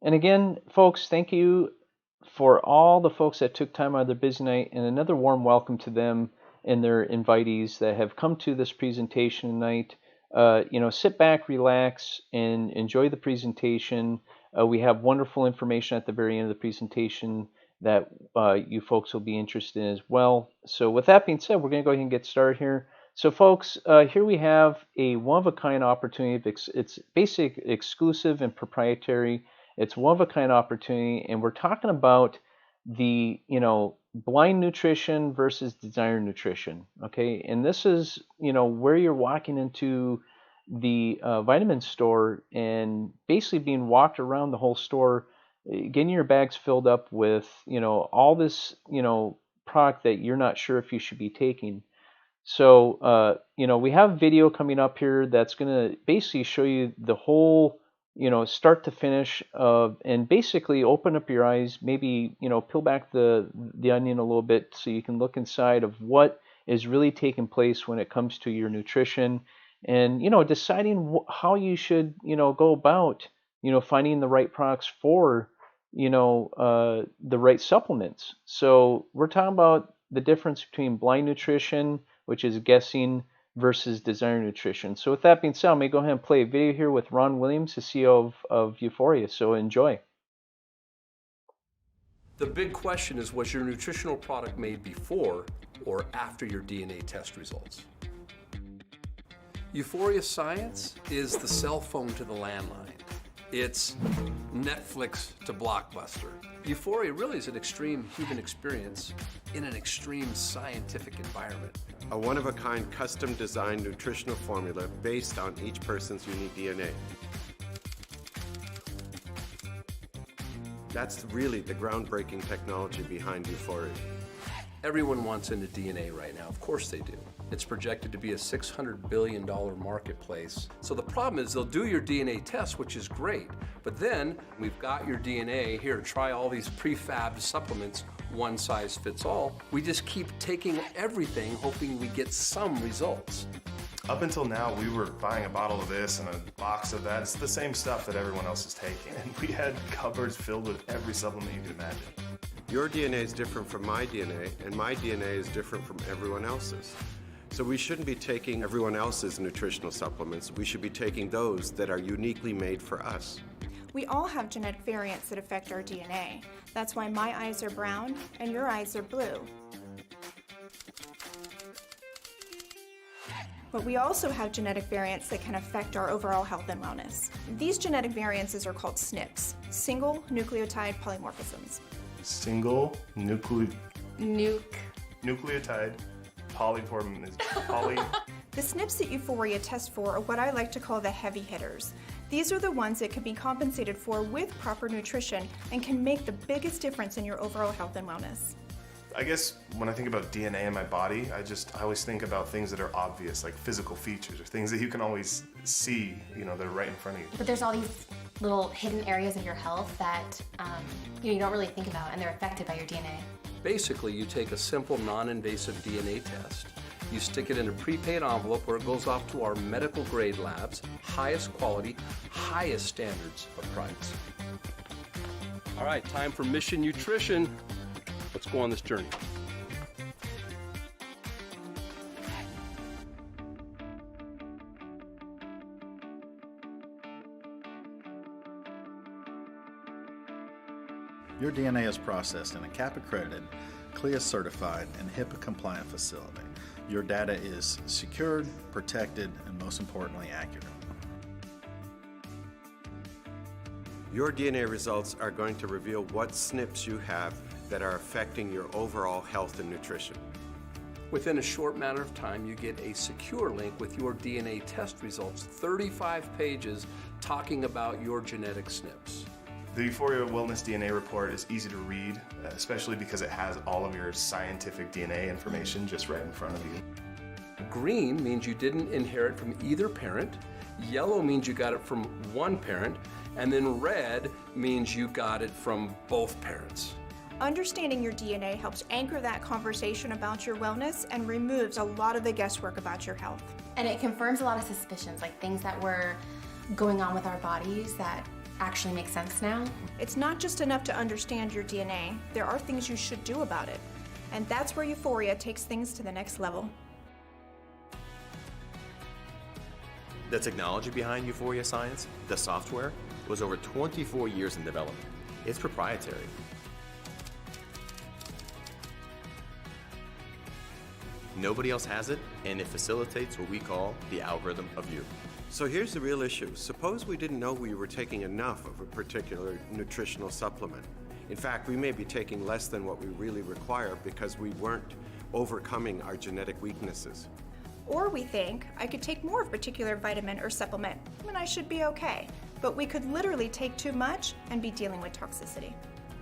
And again, folks, thank you for all the folks that took time out of their busy night, and another warm welcome to them and their invitees that have come to this presentation tonight. Sit back, relax, and enjoy the presentation. We have wonderful information at the very end of the presentation that you folks will be interested in as well. So with that being said, we're going to go ahead and get started here. So folks, here we have a one-of-a-kind opportunity. It's basic, exclusive, and proprietary. It's one-of-a-kind opportunity, and we're talking about the, blind nutrition versus designer nutrition. Okay, and this is, where you're walking into the vitamin store and basically being walked around the whole store, getting your bags filled up with, all this, product that you're not sure if you should be taking. So, we have video coming up here that's going to basically show you the whole, start to finish and basically open up your eyes, maybe, peel back the onion a little bit so you can look inside of what is really taking place when it comes to your nutrition and, deciding how you should, go about, finding the right products for, the right supplements. So we're talking about the difference between blind nutrition, which is guessing, versus designer nutrition. So with that being said, I'm going to go ahead and play a video here with Ron Williams, the CEO of Yuphoria. So enjoy. The big question is, was your nutritional product made before or after your DNA test results? Yuphoria Science is the cell phone to the landline. It's Netflix to Blockbuster. Euphoria really is an extreme human experience in an extreme scientific environment. A one-of-a-kind custom-designed nutritional formula based on each person's unique DNA. That's really the groundbreaking technology behind Euphoria. Everyone wants into DNA right now. Of course they do. It's projected to be a $600 billion marketplace. So the problem is they'll do your DNA test, which is great, but then we've got your DNA here, try all these prefabbed supplements, one size fits all. We just keep taking everything, hoping we get some results. Up until now, we were buying a bottle of this and a box of that. It's the same stuff that everyone else is taking. And we had cupboards filled with every supplement you could imagine. Your DNA is different from my DNA, and my DNA is different from everyone else's. So we shouldn't be taking everyone else's nutritional supplements. We should be taking those that are uniquely made for us. We all have genetic variants that affect our DNA. That's why my eyes are brown and your eyes are blue. But we also have genetic variants that can affect our overall health and wellness. These genetic variances are called SNPs, single nucleotide polymorphisms. Single nucleotide polyform. The SNPs that Euphoria tests for are what I like to call the heavy hitters. These are the ones that can be compensated for with proper nutrition and can make the biggest difference in your overall health and wellness. I guess when I think about DNA in my body, I always think about things that are obvious, like physical features or things that you can always see, that are right in front of you. But there's all these little hidden areas of your health that you don't really think about, and they're affected by your DNA. Basically, you take a simple non-invasive DNA test, you stick it in a prepaid envelope where it goes off to our medical grade labs, highest quality, highest standards of price. All right, time for Mission Nutrition. Let's go on this journey. Your DNA is processed in a CAP-accredited, CLIA-certified, and HIPAA-compliant facility. Your data is secured, protected, and most importantly, accurate. Your DNA results are going to reveal what SNPs you have that are affecting your overall health and nutrition. Within a short matter of time, you get a secure link with your DNA test results, 35 pages talking about your genetic SNPs. The Euphoria Wellness DNA report is easy to read, especially because it has all of your scientific DNA information just right in front of you. Green means you didn't inherit from either parent, yellow means you got it from one parent, and then red means you got it from both parents. Understanding your DNA helps anchor that conversation about your wellness and removes a lot of the guesswork about your health. And it confirms a lot of suspicions, like things that were going on with our bodies that actually make sense now. It's not just enough to understand your DNA. There are things you should do about it. And that's where Euphoria takes things to the next level. The technology behind Yuphoria Science, the software, was over 24 years in development. It's proprietary. Nobody else has it, and it facilitates what we call the algorithm of you. So here's the real issue. Suppose we didn't know we were taking enough of a particular nutritional supplement. In fact, we may be taking less than what we really require because we weren't overcoming our genetic weaknesses. Or we think, I could take more of a particular vitamin or supplement and I should be okay. But we could literally take too much and be dealing with toxicity.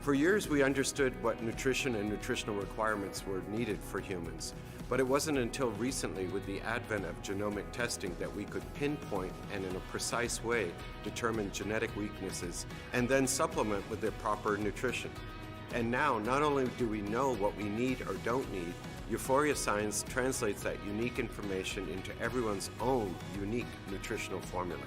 For years, we understood what nutrition and nutritional requirements were needed for humans. But it wasn't until recently, with the advent of genomic testing, that we could pinpoint and in a precise way determine genetic weaknesses and then supplement with the proper nutrition. And now, not only do we know what we need or don't need, Yuphoria Science translates that unique information into everyone's own unique nutritional formula.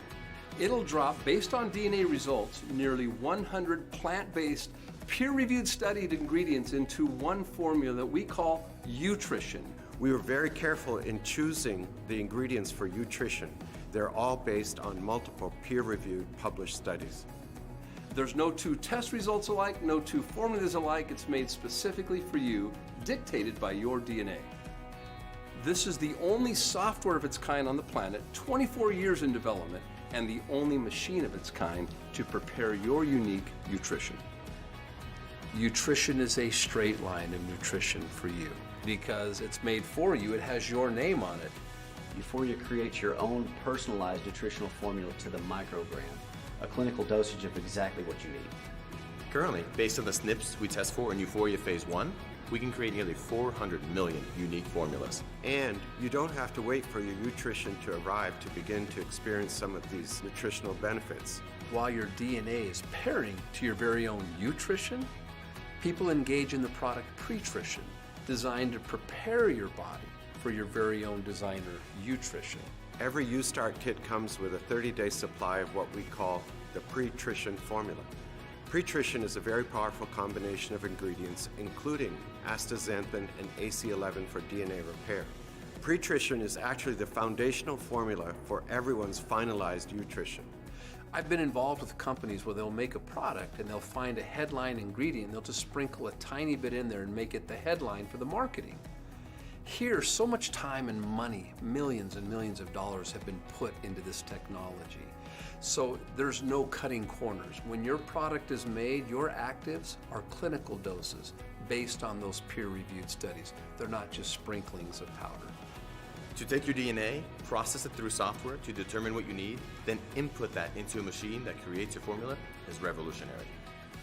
It'll drop, based on DNA results, nearly 100 plant-based, peer-reviewed studied ingredients into one formula that we call Utrition. We were very careful in choosing the ingredients for Utrition. They're all based on multiple peer-reviewed published studies. There's no two test results alike, no two formulas alike. It's made specifically for you, dictated by your DNA. This is the only software of its kind on the planet, 24 years in development, and the only machine of its kind to prepare your unique Utrition. Utrition is a straight line of nutrition for you because it's made for you. It has your name on it. Euphoria creates your own personalized nutritional formula to the microgram, a clinical dosage of exactly what you need. Currently, based on the SNPs we test for in Euphoria Phase 1, we can create nearly 400 million unique formulas. And you don't have to wait for your nutrition to arrive to begin to experience some of these nutritional benefits. While your DNA is pairing to your very own Utrition, people engage in the product Pretrition, designed to prepare your body for your very own designer Utrition. Every U-Start kit comes with a 30-day supply of what we call the Trician Formula. Trician is a very powerful combination of ingredients, including astaxanthin and AC11 for DNA repair. Trician is actually the foundational formula for everyone's finalized Utrition. I've been involved with companies where they'll make a product and they'll find a headline ingredient, they'll just sprinkle a tiny bit in there and make it the headline for the marketing. Here, so much time and money, millions and millions of dollars have been put into this technology. So there's no cutting corners. When your product is made, your actives are clinical doses based on those peer-reviewed studies. They're not just sprinklings of powder. To take your DNA, process it through software to determine what you need, then input that into a machine that creates your formula is revolutionary.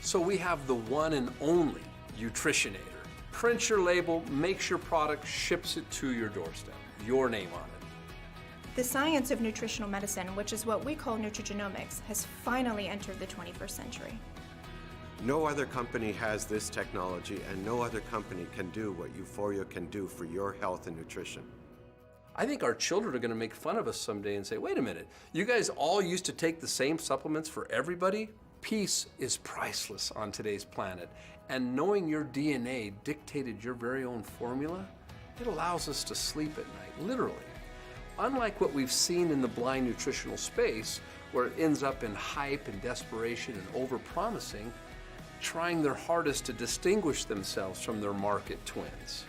So we have the one and only Utritionator. Print your label, makes your product, ships it to your doorstep. Your name on it. The science of nutritional medicine, which is what we call nutrigenomics, has finally entered the 21st century. No other company has this technology, and no other company can do what Euphoria can do for your health and nutrition. I think our children are going to make fun of us someday and say, wait a minute, you guys all used to take the same supplements for everybody? Peace is priceless on today's planet. And knowing your DNA dictated your very own formula, it allows us to sleep at night, literally. Unlike what we've seen in the blind nutritional space, where it ends up in hype and desperation and overpromising, trying their hardest to distinguish themselves from their market twins.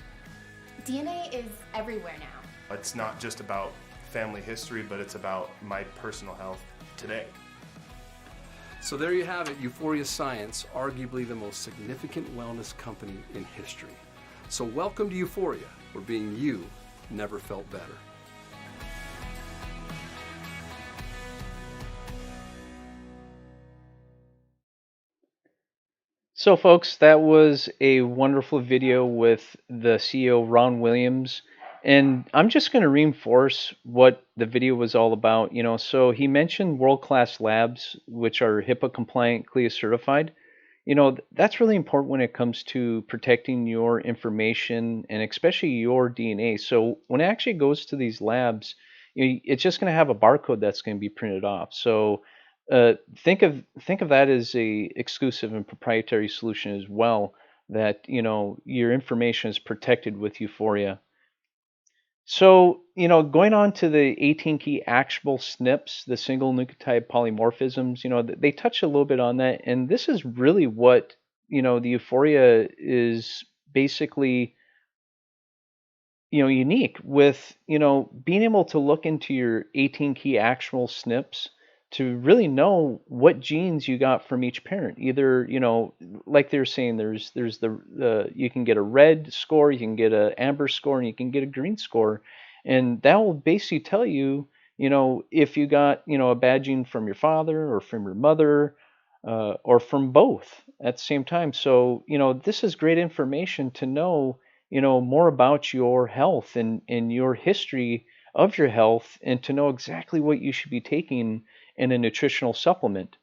DNA is everywhere now. It's not just about family history, but it's about my personal health today. So there you have it, Euphoria Science, arguably the most significant wellness company in history. So welcome to Euphoria, where being you never felt better. So folks, that was a wonderful video with the CEO, Ron Williams. And I'm just going to reinforce what the video was all about. So he mentioned world-class labs, which are HIPAA compliant, CLIA certified. That's really important when it comes to protecting your information and especially your DNA. So when it actually goes to these labs, it's just going to have a barcode that's going to be printed off. So think of that as a exclusive and proprietary solution as well. That your information is protected with Euphoria. So, going on to the 18 key actionable SNPs, the single nucleotide polymorphisms, they touch a little bit on that. And this is really what, the Euphoria is basically, unique with, being able to look into your 18 key actionable SNPs to really know what genes you got from each parent. Either, like they're saying, there's you can get a red score, you can get an amber score, and you can get a green score, and that will basically tell you, if you got, a bad gene from your father or from your mother, or from both at the same time. So, this is great information to know, more about your health and your history of your health, and to know exactly what you should be taking in a nutritional supplement.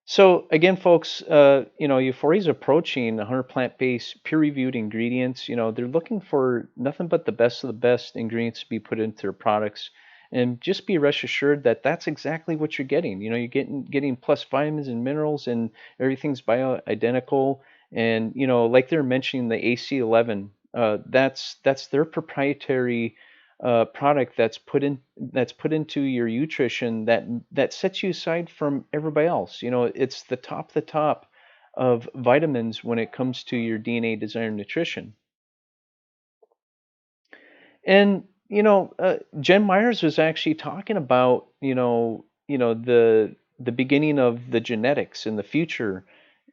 So again, folks, Euphoria is approaching 100 plant-based, peer-reviewed ingredients. They're looking for nothing but the best of the best ingredients to be put into their products, and just be rest assured that that's exactly what you're getting. You're getting plus vitamins and minerals, and everything's bioidentical. And like they're mentioning the AC11, that's their proprietary product that's put into your nutrition that sets you aside from everybody else. It's the top of vitamins when it comes to your DNA desired nutrition. And Jen Myers was actually talking about the beginning of the genetics in the future,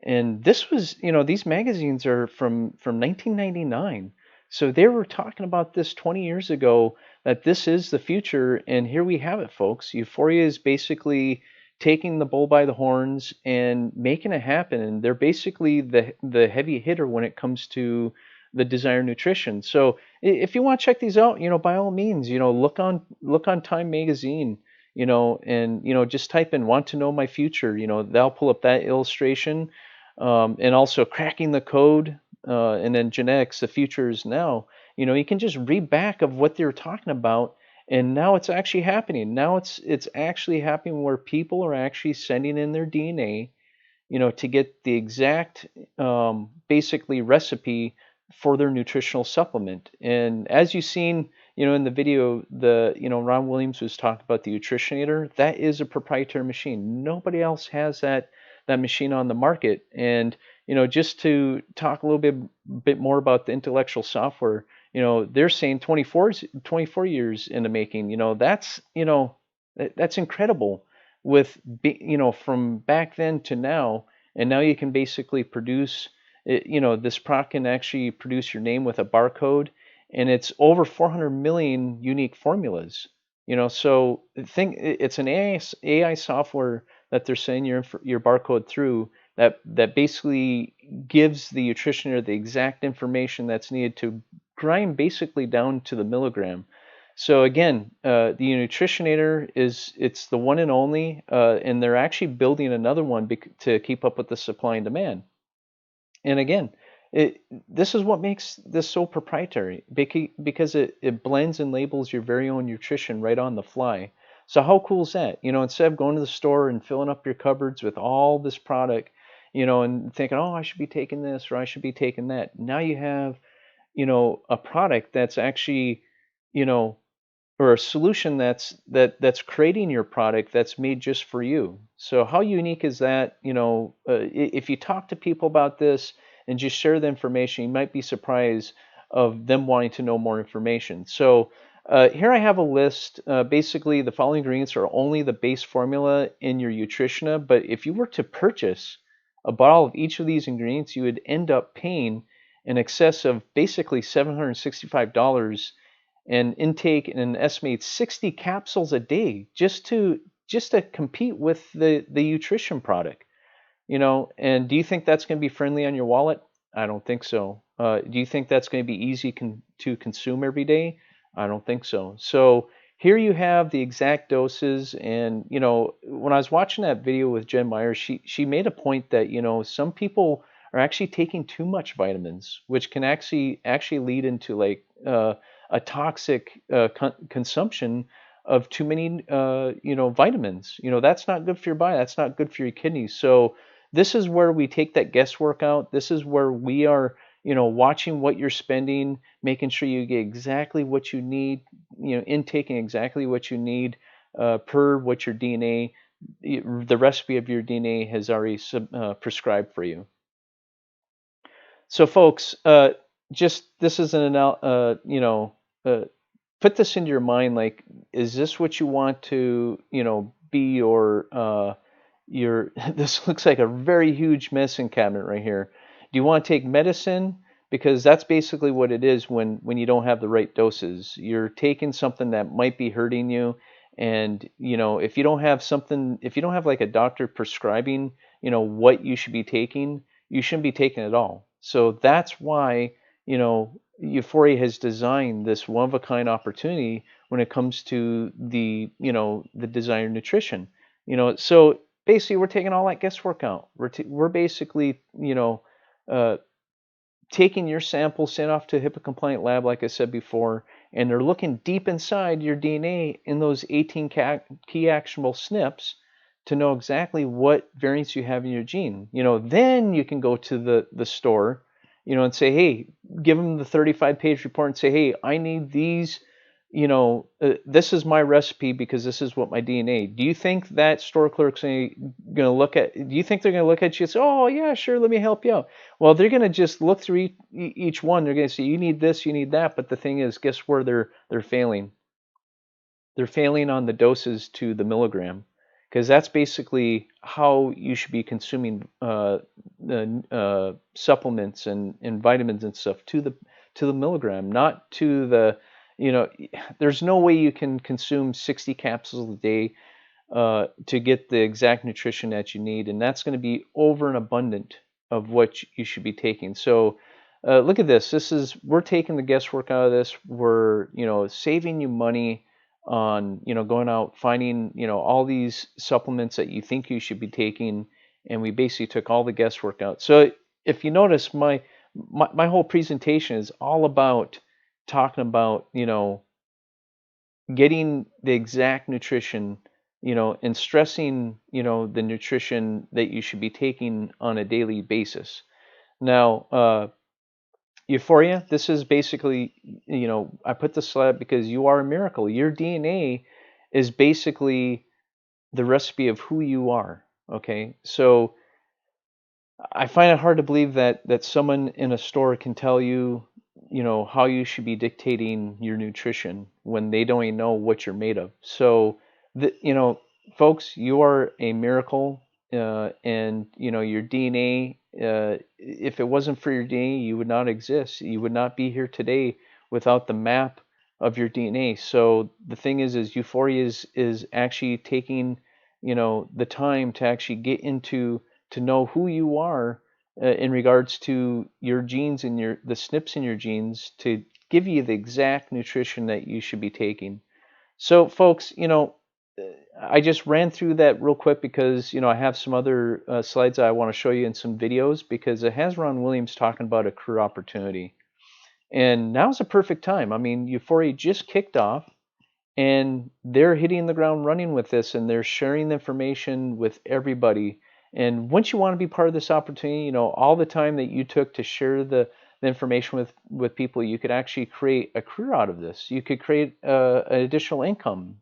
and this was these magazines are from 1999, so they were talking about this 20 years ago, that this is the future, and here we have it, folks. Euphoria is basically taking the bull by the horns and making it happen, and they're basically the heavy hitter when it comes to the desired nutrition. So if you want to check these out, by all means, look on Time Magazine, and just type in "want to know my future." They'll pull up that illustration, and also cracking the code, and then genetics, the future is now. You can just read back of what they're talking about, and now it's actually happening. Now it's actually happening where people are actually sending in their DNA, to get the exact, basically recipe for their nutritional supplement. And as you've seen, in the video, Ron Williams was talking about the Nutritionator. That is a proprietary machine. Nobody else has that machine on the market. And just to talk a little bit more about the intellectual software, they're saying 24 years in the making. That's incredible, with from back then to now. And now you can basically produce it, this product can actually produce your name with a barcode, and it's over 400 million unique formulas. So it's an AI software that they're sending your barcode through, that basically gives the nutritioner the exact information that's needed to grind basically down to the milligram. So again, the Nutritionator it's the one and only, and they're actually building another one to keep up with the supply and demand. And again, this is what makes this so proprietary, because it blends and labels your very own nutrition right on the fly. So how cool is that? Instead of going to the store and filling up your cupboards with all this product, and thinking, oh, I should be taking this or I should be taking that. Now you have, a product that's actually, you know, or a solution that's creating your product that's made just for you. So how unique is that? If you talk to people about this and just share the information, you might be surprised of them wanting to know more information. So here I have a list. Basically, the following ingredients are only the base formula in your Nutritia, but if you were to purchase a bottle of each of these ingredients, you would end up paying in excess of basically $765, and intake in an estimated 60 capsules a day, just to compete with the nutrition product. And do you think that's going to be friendly on your wallet? I don't think so. Do you think that's going to be easy to consume every day? I don't think so. So here you have the exact doses. And when I was watching that video with Jen Myers, she made a point that some people are actually taking too much vitamins, which can actually lead into like a toxic consumption of too many, vitamins. That's not good for your body. That's not good for your kidneys. So this is where we take that guesswork out. This is where we are, watching what you're spending, making sure you get exactly what you need, intaking exactly what you need per what your DNA, the recipe of your DNA has already prescribed for you. So, folks, just this is put this into your mind. Like, is this what you want to, be your? This looks like a very huge medicine cabinet right here. Do you want to take medicine? Because that's basically what it is when you don't have the right doses. You're taking something that might be hurting you, and if you don't have something, if you don't have like a doctor prescribing, what you should be taking, you shouldn't be taking it at all. So that's why, Euphoria has designed this one-of-a-kind opportunity when it comes to the, the desired nutrition. So basically we're taking all that guesswork out. We're basically, taking your sample, sent off to a HIPAA compliant lab, like I said before, and they're looking deep inside your DNA in those 18 key actionable SNPs to know exactly what variants you have in your gene. Then you can go to the store, and say, hey, give them the 35-page report and say, hey, I need these, this is my recipe because this is what my DNA. Do you think that store clerk's going to look at, do you think they're going to look at you and say, oh, yeah, sure, let me help you out? Well, they're going to just look through each one. They're going to say, you need this, you need that. But the thing is, guess where they're failing? They're failing on the doses to the milligram, because that's basically how you should be consuming supplements and vitamins and stuff, to the milligram, not to the, there's no way you can consume 60 capsules a day to get the exact nutrition that you need, and that's going to be over and abundant of what you should be taking. So look at this. We're taking the guesswork out of this. We're saving you money on going out finding all these supplements that you think you should be taking, and we basically took all the guesswork out. So if you notice, my whole presentation is all about talking about getting the exact nutrition, and stressing the nutrition that you should be taking on a daily basis. Now, Euphoria, this is basically, I put this slide because you are a miracle. Your DNA is basically the recipe of who you are. Okay, so I find it hard to believe that someone in a store can tell you, how you should be dictating your nutrition when they don't even know what you're made of. So, folks, you are a miracle, and your DNA. If it wasn't for your DNA, you would not exist. You would not be here today without the map of your DNA. So the thing is Euphoria is actually taking, the time to actually get into to know who you are in regards to your genes and the SNPs in your genes, to give you the exact nutrition that you should be taking. So, folks, I just ran through that real quick because I have some other slides I want to show you in some videos, because it has Ron Williams talking about a career opportunity, and now's a perfect time. I mean, Euphoria just kicked off, and they're hitting the ground running with this, and they're sharing the information with everybody. And once you want to be part of this opportunity, all the time that you took to share the information with people, you could actually create a career out of this. You could create an additional income.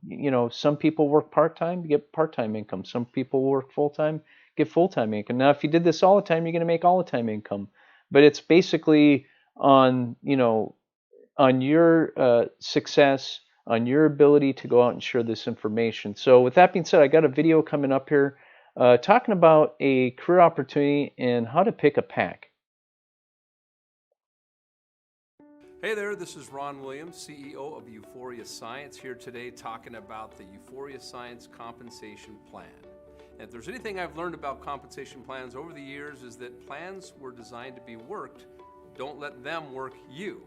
Some people work part-time, get part-time income. Some people work full-time, get full-time income. Now, if you did this all the time, you're going to make all the time income. But it's basically on your success, on your ability to go out and share this information. So with that being said, I got a video coming up here talking about a career opportunity and how to pick a pack. Hey there, this is Ron Williams, CEO of Euphoria Science, here today talking about the Euphoria Science compensation plan. And if there's anything I've learned about compensation plans over the years, is that plans were designed to be worked. Don't let them work you.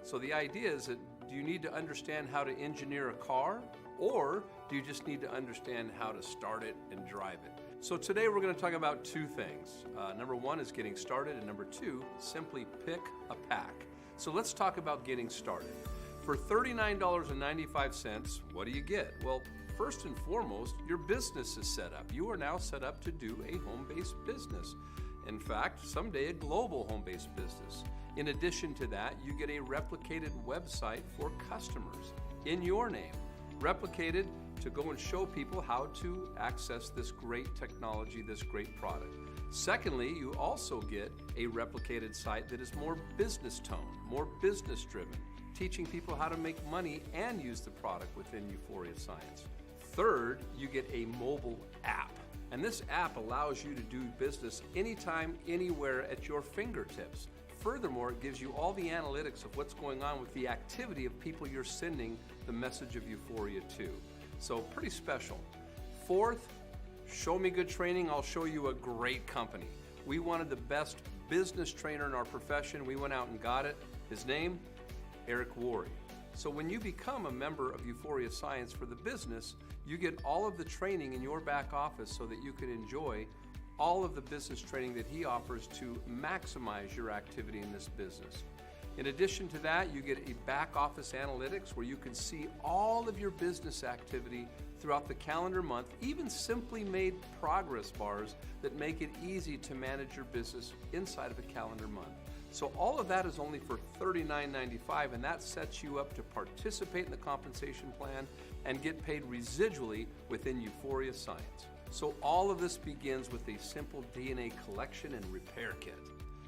So the idea is that, do you need to understand how to engineer a car, or do you just need to understand how to start it and drive it? So today we're going to talk about two things. Number one is getting started, and number two, simply pick a pack. So let's talk about getting started. For $39.95, what do you get? Well, first and foremost, your business is set up. You are now set up to do a home-based business. In fact, someday a global home-based business. In addition to that, you get a replicated website for customers in your name, replicated to go and show people how to access this great technology, this great product. Secondly, you also get a replicated site that is more business tone, more business driven, teaching people how to make money and use the product within Yuphoria Science. Third, you get a mobile app. And this app allows you to do business anytime, anywhere at your fingertips. Furthermore, it gives you all the analytics of what's going on with the activity of people you're sending the message of Yuphoria to. So pretty special. Fourth, show me good training, I'll show you a great company. We wanted the best business trainer in our profession. We went out and got it. His name, Eric Worre. So when you become a member of Yuphoria Science for the business, you get all of the training in your back office so that you can enjoy all of the business training that he offers to maximize your activity in this business. In addition to that, you get a back office analytics where you can see all of your business activity throughout the calendar month, even simply made progress bars that make it easy to manage your business inside of a calendar month. So all of that is only for $39.95, and that sets you up to participate in the compensation plan and get paid residually within Yuphoria Science. So all of this begins with a simple DNA collection and repair kit.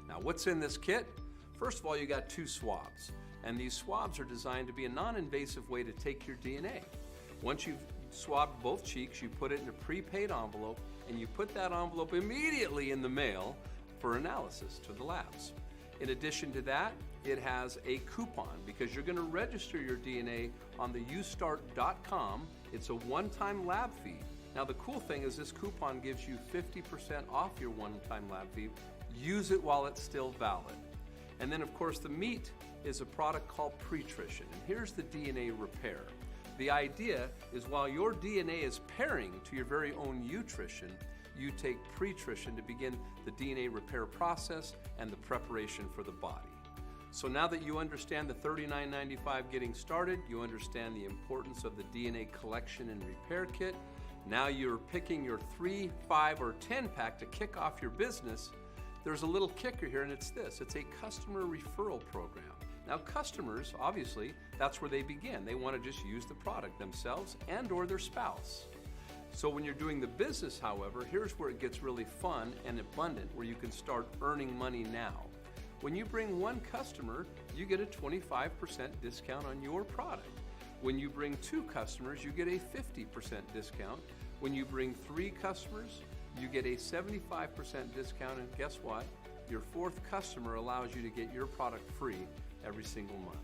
Now what's in this kit? First of all, you got 2 swabs, and these swabs are designed to be a non-invasive way to take your DNA. Once you've swabbed both cheeks, you put it in a prepaid envelope, and you put that envelope immediately in the mail for analysis to the labs. In addition to that, it has a coupon because you're going to register your DNA on the youstart.com. It's a one-time lab fee. Now the cool thing is this coupon gives you 50% off your one-time lab fee. Use it while it's still valid. And then of course the meat is a product called Trician. And here's the DNA repair. The idea is while your DNA is pairing to your very own Trician, you take Trician to begin the DNA repair process and the preparation for the body. So now that you understand the $39.95 getting started, you understand the importance of the DNA collection and repair kit. Now you're picking your 3, 5, or 10 pack to kick off your business. There's a little kicker here, and it's this. It's a customer referral program. Now customers, obviously, that's where they begin. They want to just use the product themselves and or their spouse. So when you're doing the business, however, here's where it gets really fun and abundant, where you can start earning money now. When you bring 1 customer, you get a 25% discount on your product. When you bring 2 customers, you get a 50% discount. When you bring 3 customers, you get a 75% discount, and guess what? Your 4th customer allows you to get your product free every single month.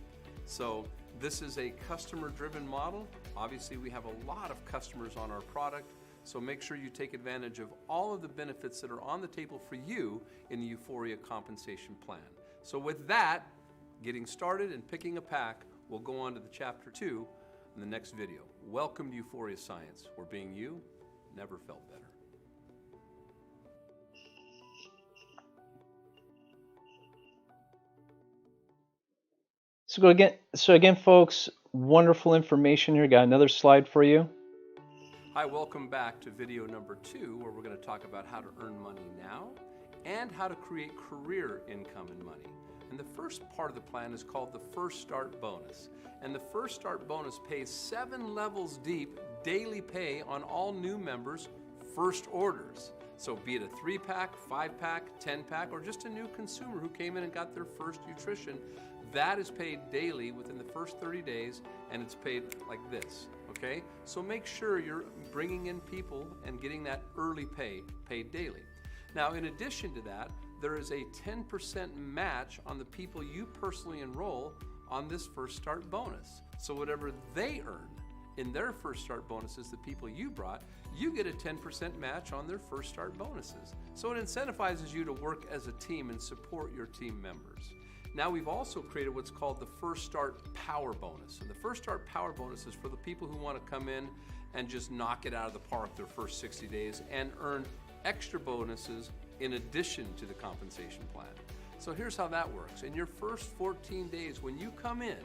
So this is a customer-driven model. Obviously, we have a lot of customers on our product, so make sure you take advantage of all of the benefits that are on the table for you in the Yuphoria compensation plan. So with that, getting started and picking a pack, we'll go on to the chapter 2 in the next video. Welcome to Yuphoria Science, where being you never felt better. So again, folks, wonderful information here. Got another slide for you. Hi, welcome back to video number 2, where we're going to talk about how to earn money now and how to create career income and money. And the first part of the plan is called the First Start Bonus. And the First Start Bonus pays 7 levels deep daily pay on all new members' first orders. So be it a 3-pack, 5-pack, 10-pack, or just a new consumer who came in and got their first nutrition, that is paid daily within the first 30 days, and it's paid like this, okay? So make sure you're bringing in people and getting that early pay paid daily. Now, in addition to that, there is a 10% match on the people you personally enroll on this First Start Bonus. So whatever they earn in their First Start bonuses, the people you brought, you get a 10% match on their First Start bonuses. So it incentivizes you to work as a team and support your team members. Now we've also created what's called the First Start Power Bonus. And the First Start Power Bonus is for the people who want to come in and just knock it out of the park their first 60 days and earn extra bonuses in addition to the compensation plan. So here's how that works. In your first 14 days, when you come in,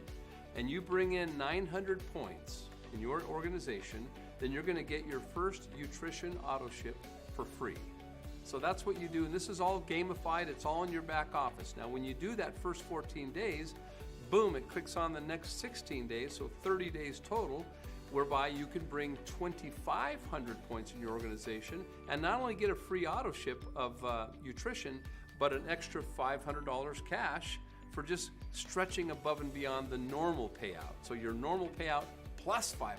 and you bring in 900 points in your organization, then you're going to get your first Nutrition auto ship for free. So that's what you do, and this is all gamified, it's all in your back office. Now when you do that first 14 days, boom, it clicks on the next 16 days, so 30 days total, whereby you can bring 2,500 points in your organization and not only get a free auto ship of nutrition, but an extra $500 cash for just stretching above and beyond the normal payout. So your normal payout plus $500.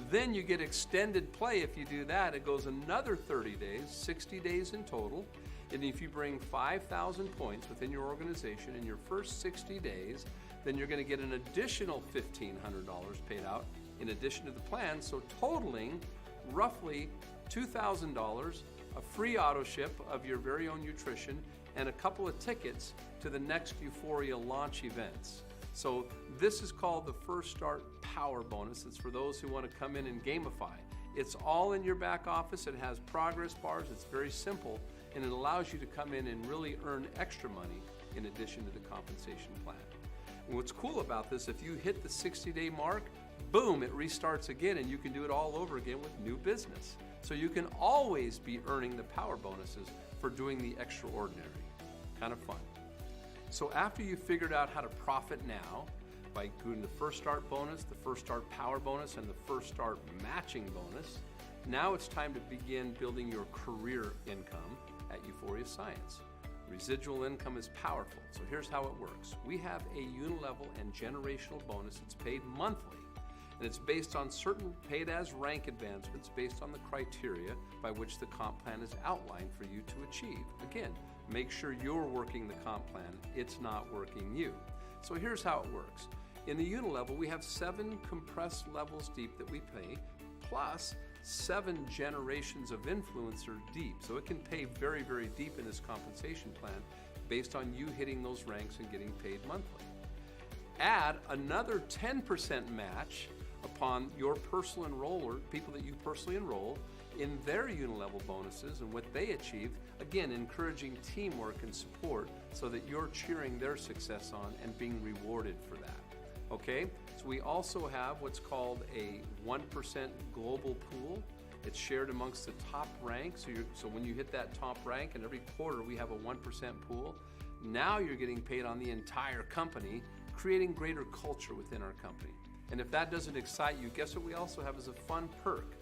Then you get extended play. If you do that, it goes another 30 days, 60 days in total. And if you bring 5,000 points within your organization in your first 60 days, then you're going to get an additional $1,500 paid out in addition to the plan. So totaling roughly $2,000, a free auto ship of your very own nutrition, and a couple of tickets to the next Euphoria launch events. So this is called the First Start Power Bonus. It's for those who want to come in and gamify. It's all in your back office. It has progress bars. It's very simple, and it allows you to come in and really earn extra money in addition to the compensation plan. And what's cool about this, if you hit the 60-day mark, boom, it restarts again, and you can do it all over again with new business. So you can always be earning the power bonuses for doing the extraordinary. Kind of fun. So after you've figured out how to profit now by doing the First Start bonus, the First Start Power bonus, and the First Start matching bonus, now it's time to begin building your career income at Yuphoria Science. Residual income is powerful, so here's how it works. We have a Unilevel and generational bonus that's paid monthly, and it's based on certain paid as rank advancements based on the criteria by which the comp plan is outlined for you to achieve. Again, make sure you're working the comp plan, it's not working you. So here's how it works. In the Unilevel, we have 7 compressed levels deep that we pay, plus 7 generations of influencer deep. So it can pay very, very deep in this compensation plan based on you hitting those ranks and getting paid monthly. Add another 10% match upon your personal enroller, people that you personally enroll, in their Unilevel bonuses and what they achieved, again, encouraging teamwork and support so that you're cheering their success on and being rewarded for that. Okay, so we also have what's called a 1% global pool. It's shared amongst the top ranks. So when you hit that top rank, and every quarter we have a 1% pool, now you're getting paid on the entire company, creating greater culture within our company. And if that doesn't excite you, guess what we also have as a fun perk?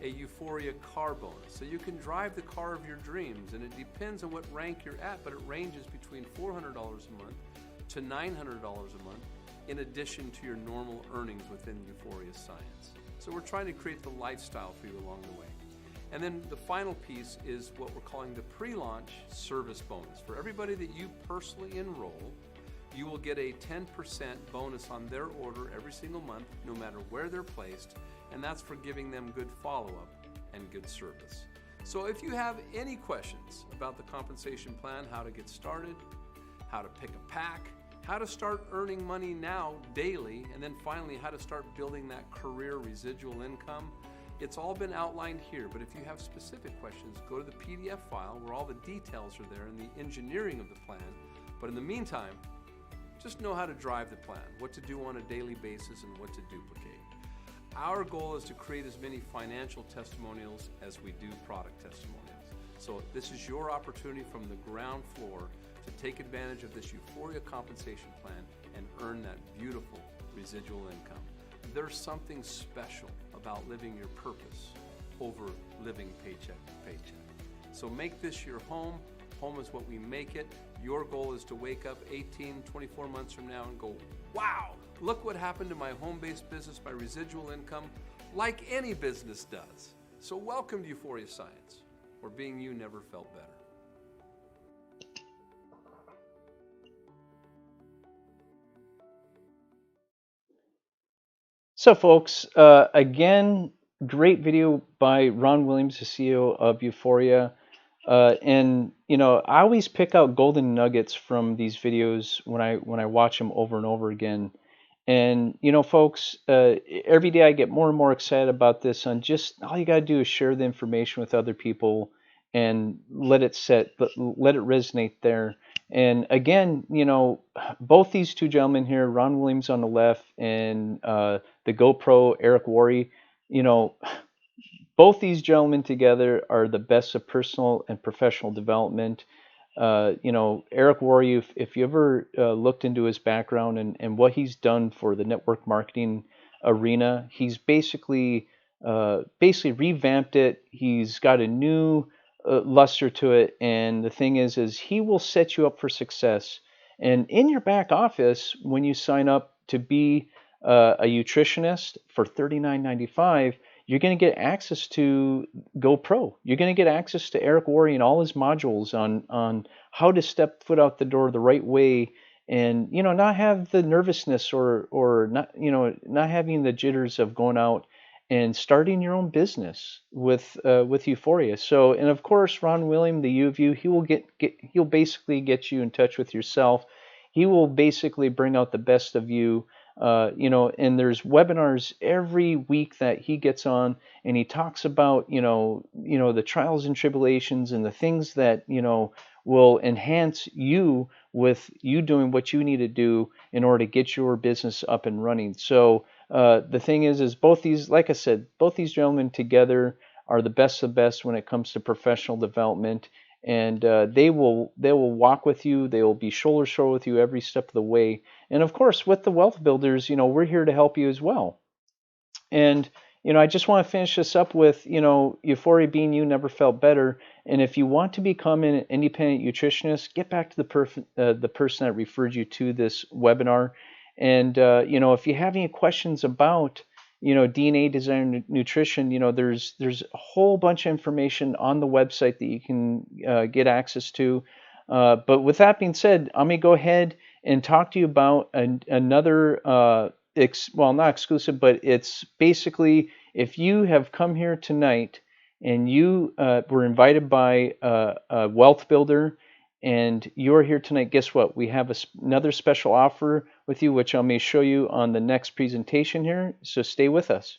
A Euphoria Car Bonus. So you can drive the car of your dreams, and it depends on what rank you're at, but it ranges between $400 a month to $900 a month, in addition to your normal earnings within Yuphoria Science. So we're trying to create the lifestyle for you along the way. And then the final piece is what we're calling the pre-launch service bonus. For everybody that you personally enroll, you will get a 10% bonus on their order every single month, no matter where they're placed, and that's for giving them good follow-up and good service. So if you have any questions about the compensation plan, how to get started, how to pick a pack, how to start earning money now daily, and then finally how to start building that career residual income, it's all been outlined here. But if you have specific questions, go to the PDF file where all the details are there and the engineering of the plan. But in the meantime, just know how to drive the plan, what to do on a daily basis and what to duplicate. Our goal is to create as many financial testimonials as we do product testimonials. So this is your opportunity from the ground floor to take advantage of this Euphoria compensation plan and earn that beautiful residual income. There's something special about living your purpose over living paycheck to paycheck. So make this your home. Home is what we make it. Your goal is to wake up 18, 24 months from now and go, wow, look what happened to my home-based business, my residual income, like any business does. So welcome to Euphoria Science, where being you never felt better. So folks, again, great video by Ron Williams, the CEO of Yuphoria. And you know, I always pick out golden nuggets from these videos when I watch them over and over again. And you know, folks, every day I get more and more excited about this. And just all you gotta do is share the information with other people and let it resonate there. And again, both these two gentlemen here, Ron Williams on the left and the GoPro Eric Worre, you know, both these gentlemen together are the best of personal and professional development. Eric Worre, if you ever looked into his background and what he's done for the network marketing arena, he's basically revamped it. He's got a new luster to it, and the thing is he will set you up for success. And in your back office, when you sign up to be a nutritionist for $39.95, you're going to get access to GoPro. You're going to get access to Eric Worre and all his modules on how to step foot out the door the right way, and not have the nervousness or not not having the jitters of going out and starting your own business with Euphoria. So, and of course, Ron William, the U of U, he'll basically get you in touch with yourself. He will basically bring out the best of you. And there's webinars every week that he gets on, and he talks about the trials and tribulations and the things that will enhance you with you doing what you need to do in order to get your business up and running. So the thing is both these, like I said, both these gentlemen together are the best of best when it comes to professional development, and they will walk with you. They will be shoulder to shoulder with you every step of the way. And of course, with the Wealth Builders, we're here to help you as well. And I just want to finish this up with Euphoria being you never felt better. And if you want to become an independent nutritionist, get back to the person that referred you to this webinar. And if you have any questions about DNA design nutrition, there's a whole bunch of information on the website that you can get access to. But with that being said, I'm going to go ahead and talk to you about another, well, not exclusive, but it's basically if you have come here tonight and you were invited by a wealth builder and you're here tonight, guess what? We have another special offer with you, which I may show you on the next presentation here. So stay with us.